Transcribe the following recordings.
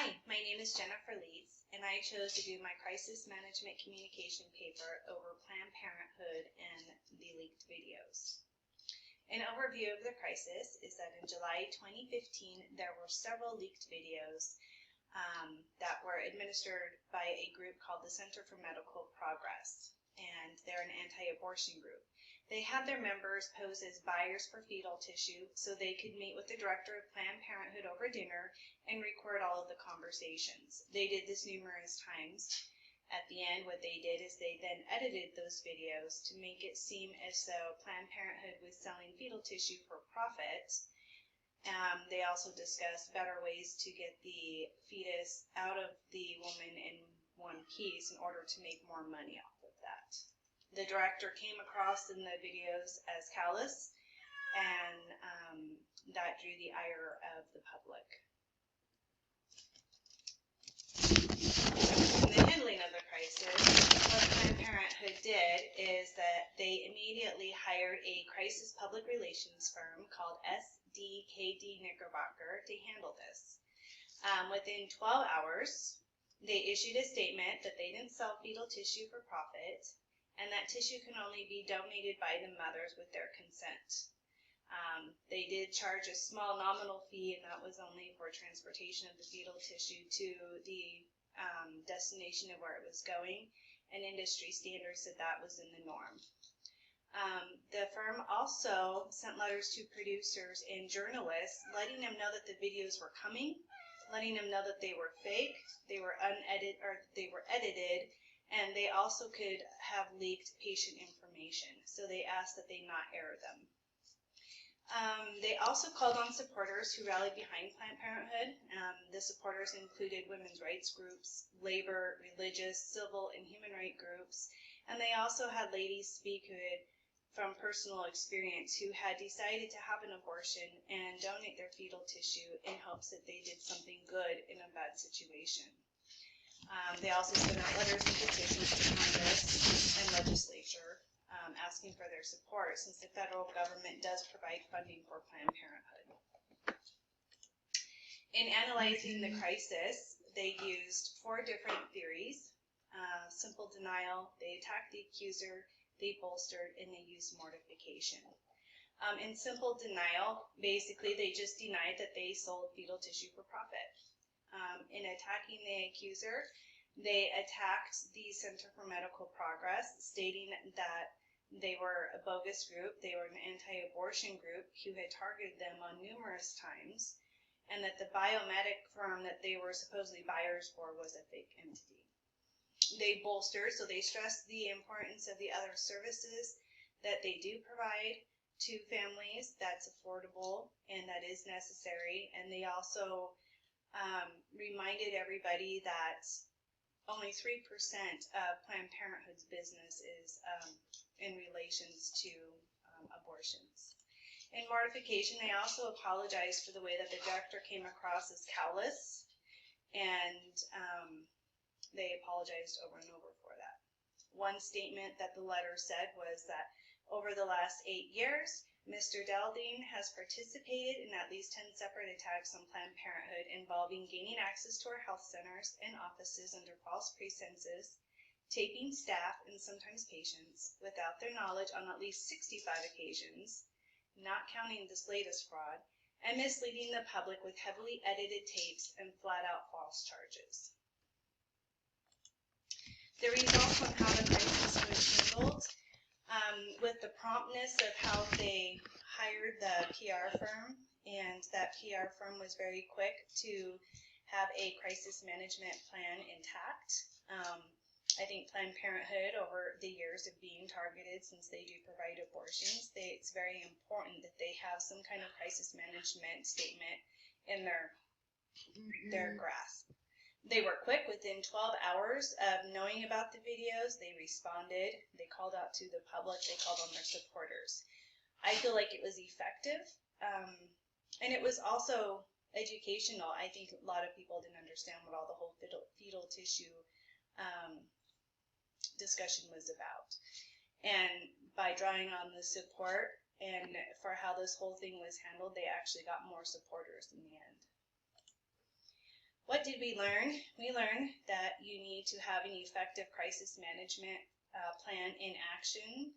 Hi, my name is Jennifer Leeds, and I chose to do my crisis management communication paper over Planned Parenthood and the leaked videos. An overview of the crisis is that in July 2015, there were several leaked videos that were administered by a group called the Center for Medical Progress, and they're an anti-abortion group. They had their members pose as buyers for fetal tissue so they could meet with the director of Planned Parenthood over dinner and record all of the conversations. They did this numerous times. At the end, what they did is they then edited those videos to make it seem as though Planned Parenthood was selling fetal tissue for profit. They also discussed better ways to get the fetus out of the woman in one piece in order to make more money off of that. The director came across in the videos as callous, and that drew the ire of the public. In the handling of the crisis, what Planned Parenthood did is that they immediately hired a crisis public relations firm called SDKD Knickerbocker to handle this. Within 12 hours, they issued a statement that they didn't sell fetal tissue for profit, and that tissue can only be donated by the mothers with their consent. They did charge a small nominal fee, and that was only for transportation of the fetal tissue to the destination of where it was going, and industry standards said that was in the norm. The firm also sent letters to producers and journalists letting them know that the videos were coming, letting them know that they were fake, they were unedited, or they were edited, and they also could have leaked patient information, so they asked that they not air them. They also called on supporters who rallied behind Planned Parenthood. The supporters included women's rights groups, labor, religious, civil, and human rights groups, and they also had ladies speak from personal experience who had decided to have an abortion and donate their fetal tissue in hopes that they did something good in a bad situation. They also sent out letters and petitions to Congress and legislature asking for their support, since the federal government does provide funding for Planned Parenthood. In analyzing the crisis, they used 4 different theories. Simple denial, they attacked the accuser, they bolstered, and they used mortification. In simple denial, basically they just denied that they sold fetal tissue for profit. In attacking the accuser, they attacked the Center for Medical Progress, stating that they were a bogus group, they were an anti-abortion group who had targeted them on numerous times, and that the biomedic firm that they were supposedly buyers for was a fake entity. They bolstered, so they stressed the importance of the other services that they do provide to families that's affordable and that is necessary, and they also reminded everybody that only 3% of Planned Parenthood's business is in relations to abortions. In mortification, they also apologized for the way that the director came across as callous, and they apologized over and over for that. One statement that the letter said was that over the last 8 years, Mr. Daldine has participated in at least 10 separate attacks on Planned Parenthood involving gaining access to our health centers and offices under false pretenses, taping staff and sometimes patients without their knowledge on at least 65 occasions, not counting this latest fraud, and misleading the public with heavily edited tapes and flat-out false charges. The results on how the crisis was handled, with the promptness of how they hired the PR firm, and that PR firm was very quick to have a crisis management plan intact. I think Planned Parenthood, over the years of being targeted, since they do provide abortions, it's very important that they have some kind of crisis management statement in their grasp. They were quick. Within 12 hours of knowing about the videos, they responded. They called out to the public. They called on their supporters. I feel like it was effective, and it was also educational. I think a lot of people didn't understand what all the whole fetal tissue discussion was about. And by drawing on the support and for how this whole thing was handled, they actually got more supporters in the end. what did we learn? We learned that you need to have an effective crisis management plan in action.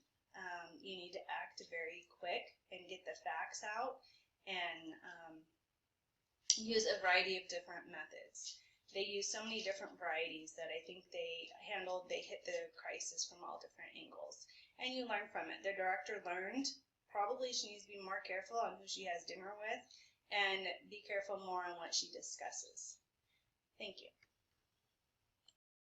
You need to act very quick and get the facts out, and use a variety of different methods. They use so many different varieties that I think they hit the crisis from all different angles. And you learn from it. The director learned probably she needs to be more careful on who she has dinner with and be careful more on what she discusses. Thank you.